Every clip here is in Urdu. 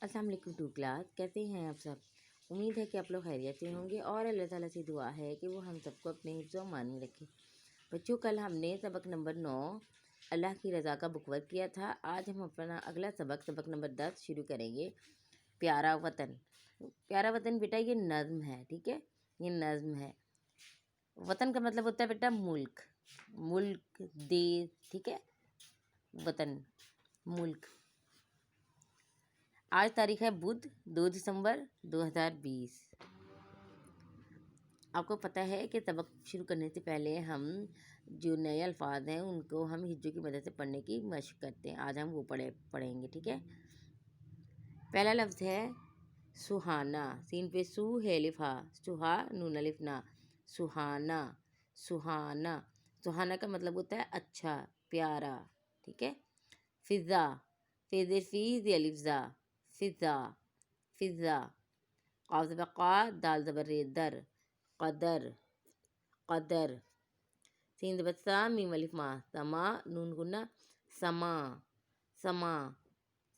السلام علیکم ٹو کلاس، کیسے ہیں آپ سب؟ امید ہے کہ آپ لوگ خیریت سے ہوں گے اور اللہ تعالیٰ سے دعا ہے کہ وہ ہم سب کو اپنے حفظ و امان میں رکھے۔ بچوں، کل ہم نے سبق نمبر 9 اللہ کی رضا کا بک ورک کیا تھا۔ آج ہم اپنا اگلا سبق نمبر 10 شروع کریں گے، پیارا وطن۔ پیارا وطن بیٹا یہ نظم ہے، ٹھیک ہے، یہ نظم ہے۔ وطن کا مطلب ہوتا ہے بیٹا ملک، ملک، دیش، ٹھیک ہے، وطن، ملک۔ آج تاریخ ہے بدھ، 2 دسمبر 2020۔ آپ کو پتہ ہے کہ سبق شروع کرنے سے پہلے ہم جو نئے الفاظ ہیں ان کو ہم ہجوں کی مدد سے پڑھنے کی مشق کرتے ہیں۔ آج ہم وہ پڑھیں گے، ٹھیک ہے۔ پہلا لفظ ہے سہانا، سین پہ سو ہے الف ہا، سہا نون الف نا، سہانا، سہانا۔ سہانا کا مطلب ہوتا ہے اچھا، پیارا، ٹھیک ہے۔ فضا، فیض الف زا، فضا، فضا۔ قاف زبر قا، دال زبر ر، در، قدر، قدر۔ سین زبر سا، میم الف ما، سما نون گنا، سما، سما۔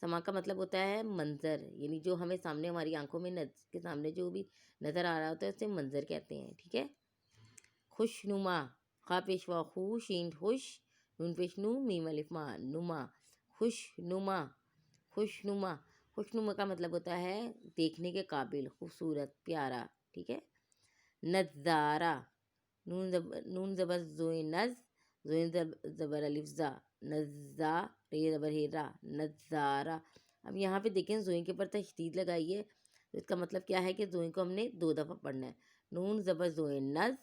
سما کا مطلب ہوتا ہے منظر، یعنی جو ہمیں سامنے ہماری آنکھوں میں کے سامنے جو بھی نظر آ رہا ہوتا ہے اسے منظر کہتے ہیں، ٹھیک ہے۔ خوش نما، خا پیشوا خو، شین خوش، نون پیش نو، میم الف ما، نما، خوش نما، خوش نما۔ خوش نما کا مطلب ہوتا ہے دیکھنے کے قابل، خوبصورت، پیارا، ٹھیک ہے۔ نظارہ، نون زبر زوئے نز، زوئے زبر الف زا، نزا، رے زبر ہے را، نظارہ۔ اب یہاں پہ دیکھیں زوئیں کے اوپر تشدید لگائی ہے، تو اس کا مطلب کیا ہے کہ زوئیں کو ہم نے 2 دفعہ پڑھنا ہے۔ نون زبر زوئے نز،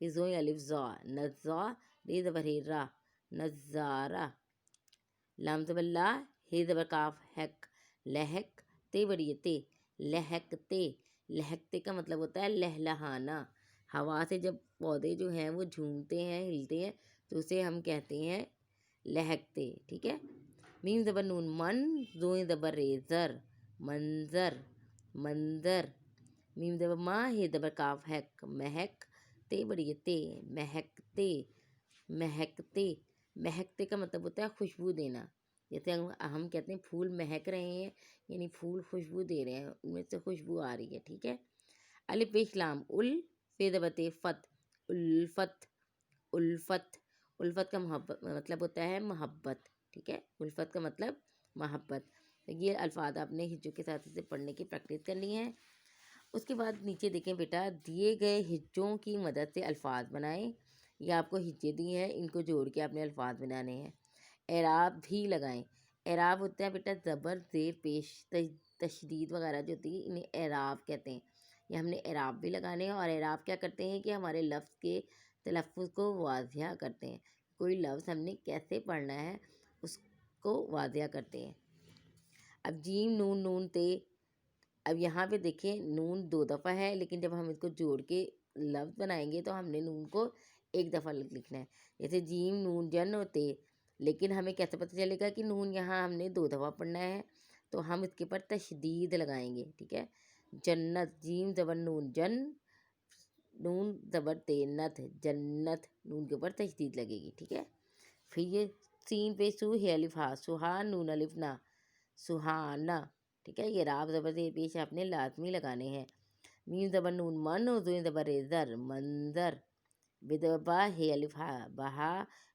پھر زوئیں الف زا، نزا، رے زبر ہے را، نظارہ۔ لام زبر لا، ہے زبر کاف حق، لہک، تے بڑی ہے تے، لہکتے۔ لہکتے کا مطلب ہوتا ہے لہلہانا۔ ہوا سے جب پودے جو ہیں وہ جھومتے ہیں، ہلتے ہیں، تو اسے ہم کہتے ہیں لہکتے، ٹھیک ہے۔ میم زبر نون من، زوئیں زبر ریزر، منظر، منظر۔ میم زبر ماں، ہے زبر کاف حق، مہک، تے بڑی ہے تے، مہکتے، مہکتے۔ مہکتے کا مطلب ہوتا ہے خوشبو دینا، جیسے ہم کہتے ہیں پھول مہک رہے ہیں، یعنی پھول خوشبو دے رہے ہیں، ان میں سے خوشبو آ رہی ہے، ٹھیک ہے۔ الف پیش لام ال، فے زبر تے فت، الفت، الفت۔ الفت کا مطلب ہوتا ہے محبت، ٹھیک ہے، الفت کا مطلب محبت۔ یہ الفاظ آپ نے ہجوں کے ساتھ اسے پڑھنے کی پریکٹس کرنی ہے۔ اس کے بعد نیچے دیکھیں بیٹا، دیے گئے ہجوں کی مدد سے الفاظ بنائیں۔ یہ آپ کو ہجیں دی ہیں، ان کو جوڑ کے آپ نے الفاظ بنانے ہیں۔ اعراب بھی لگائیں۔ اعراب ہوتا ہے بیٹا زبر زیر پیش تشدید وغیرہ جو ہوتی ہے، انہیں اعراب کہتے ہیں۔ یہ ہم نے اعراب بھی لگانے ہیں، اور اعراب کیا کرتے ہیں کہ ہمارے لفظ کے تلفظ کو واضح کرتے ہیں، کوئی لفظ ہم نے کیسے پڑھنا ہے اس کو واضح کرتے ہیں۔ اب جیم نون نون تے، اب یہاں پہ دیکھیں نون 2 دفعہ ہے، لیکن جب ہم اس کو جوڑ کے لفظ بنائیں گے تو ہم نے نون کو 1 دفعہ لکھنا ہے، جیسے جیم نون جن تے۔ لیکن ہمیں کیسے پتہ چلے گا کہ نون یہاں ہم نے 2 دفعہ پڑھنا ہے؟ تو ہم اس کے اوپر تشدید لگائیں گے، ٹھیک ہے۔ جنت، جیم زبر نون جن، نون زبر تے نت، جنت، نون کے اوپر تشدید لگے گی، ٹھیک ہے۔ پھر یہ سین پہ سو ہے الف ہا، سہا نون الف نا، سہانا، ٹھیک ہے۔ یہ راب زبر زیر پیش آپ نے لازمی لگانے ہیں۔ میم زبر نون من، اور زوئیں زبر زر، منظر۔ بے زبر با، ہے الف ہا، بہا،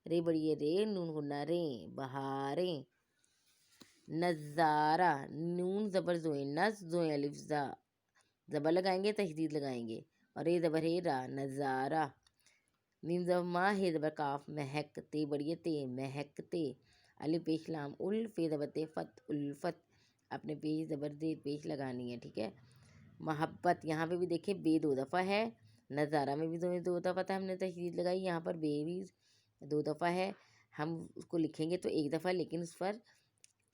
رے بڑی ہے رے، نون گنا رے، بہاریں۔ نظارہ، نون زبر زوئیں نز، زوئیں الف زا، زبر لگائیں گے، تشدید لگائیں گے، اور رے زبر ہے را، نظارہ۔ میم زبر ماں، ہے زبر کاف مہک، تے بڑی ہے تے، مہکتے۔ الف پیش لام ال، فے زبر تے فت، الفت۔ اپنے پیش زبر زیر پیش لگانی ہے، ٹھیک ہے۔ محبت، یہاں پہ بھی دیکھیں بے 2 دفعہ ہے، نظارہ میں بھی 2 دفعہ تھا ہم نے تشدید لگائی، یہاں پر بے بھی 2 دفعہ ہے، ہم اس کو لکھیں گے تو 1 دفعہ، لیکن اس پر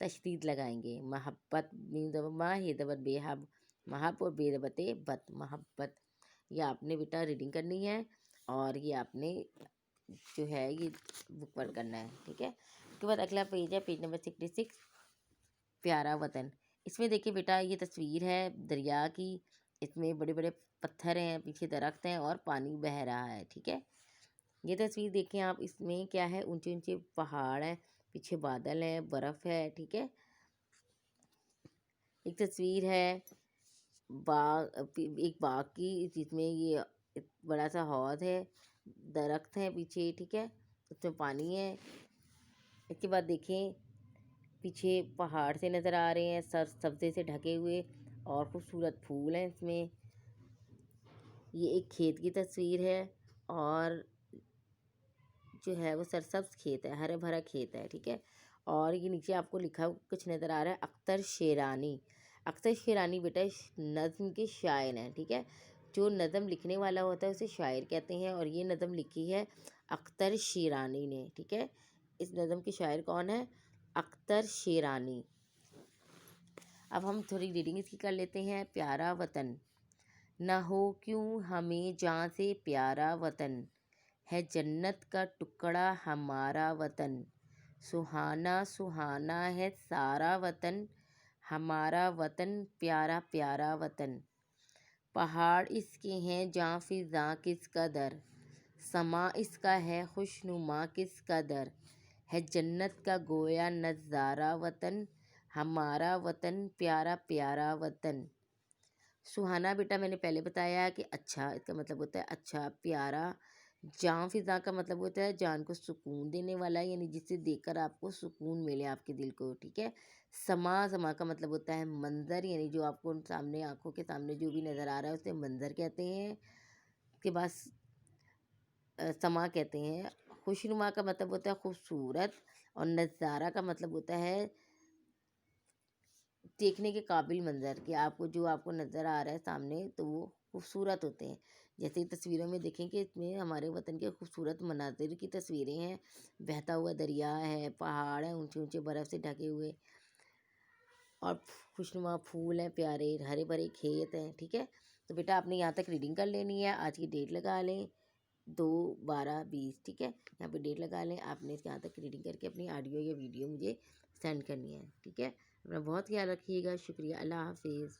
تشدید لگائیں گے۔ محبت، میم زبر ماں، ہے زبر بے حب، محب، اور بے زبر تے بت، محبت۔ یہ آپ نے بیٹا ریڈنگ کرنی ہے، اور یہ آپ نے جو ہے یہ بک ورک کرنا ہے، ٹھیک ہے۔ اس کے بعد اگلا پیج ہے، پیج نمبر 66، پیارا وطن۔ اس میں دیکھیں بیٹا یہ تصویر ہے دریا کی، اس میں بڑے بڑے پتھر ہیں، پیچھے درخت ہیں اور پانی بہہ رہا ہے، ٹھیک ہے۔ یہ تصویر دیکھیں آپ، اس میں کیا ہے، اونچے اونچے پہاڑ ہیں، پیچھے بادل ہیں، برف ہے، ٹھیک ہے۔ ایک تصویر ہے باغ، ایک باغ کی، جس میں یہ بڑا سا حوض ہے، درخت ہے پیچھے، ٹھیک ہے، اس میں پانی ہے۔ اس کے بعد دیکھیں پیچھے پہاڑ سے نظر آ رہے ہیں سبزے سے ڈھکے ہوئے، اور خوبصورت پھول ہیں اس میں۔ یہ ایک کھیت کی تصویر ہے، اور جو ہے وہ سرسبز کھیت ہے، ہرا بھرا کھیت ہے، ٹھیک ہے۔ اور یہ نیچے آپ کو لکھا کچھ نظر آ رہا ہے، اختر شیرانی۔ اختر شیرانی بیٹا نظم کے شاعر ہیں، ٹھیک ہے۔ جو نظم لکھنے والا ہوتا ہے اسے شاعر کہتے ہیں، اور یہ نظم لکھی ہے اختر شیرانی نے، ٹھیک ہے۔ اس نظم کے شاعر کون ہے؟ اختر شیرانی۔ اب ہم تھوڑی ریڈنگ اس کی کر لیتے ہیں۔ پیارا وطن، نہ ہو کیوں ہمیں جاں سے پیارا وطن، ہے جنت کا ٹکڑا ہمارا وطن، سہانا سہانا ہے سارا وطن، ہمارا وطن پیارا پیارا وطن۔ پہاڑ اس کے ہیں جاں فضاں کس قدر، سما اس کا ہے خوش نما کس قدر، ہے جنت کا گویا نظارہ وطن، ہمارا وطن پیارا پیارا وطن۔ سہانا بیٹا میں نے پہلے بتایا کہ اچھا، اس کا مطلب ہوتا ہے اچھا، پیارا۔ جاں فضاں کا مطلب ہوتا ہے جان کو سکون دینے والا، یعنی جسے دیکھ کر آپ کو سکون ملے آپ کے دل کو، ٹھیک ہے۔ سما، سما کا مطلب ہوتا ہے منظر، یعنی جو آپ کو سامنے آنکھوں کے سامنے جو بھی نظر آ رہا ہے اسے منظر کہتے ہیں۔ اس کے بعد سما کہتے ہیں۔ خوشنما کا مطلب ہوتا ہے خوبصورت، اور نظارہ کا مطلب ہوتا ہے دیکھنے کے قابل منظر، کہ آپ کو جو آپ کو نظر آ رہا ہے سامنے تو وہ خوبصورت ہوتے ہیں۔ جیسے تصویروں میں دیکھیں کہ اس میں ہمارے وطن کے خوبصورت مناظر کی تصویریں ہیں، بہتا ہوا دریا ہے، پہاڑ ہیں اونچے اونچے برف سے ڈھکے ہوئے، اور خوشنما پھول ہیں پیارے، ہرے بھرے کھیت ہیں، ٹھیک ہے۔ تو بیٹا آپ نے یہاں تک ریڈنگ کر لینی ہے۔ آج کی ڈیٹ لگا لیں 2/12/20، ٹھیک ہے، یہاں پہ ڈیٹ لگا لیں۔ آپ نے یہاں تک ریڈنگ کر کے اپنی آڈیو یا ویڈیو مجھے سینڈ کرنی ہے، ٹھیک ہے۔ اپنا بہت خیال رکھیے گا، شکریہ، اللہ حافظ۔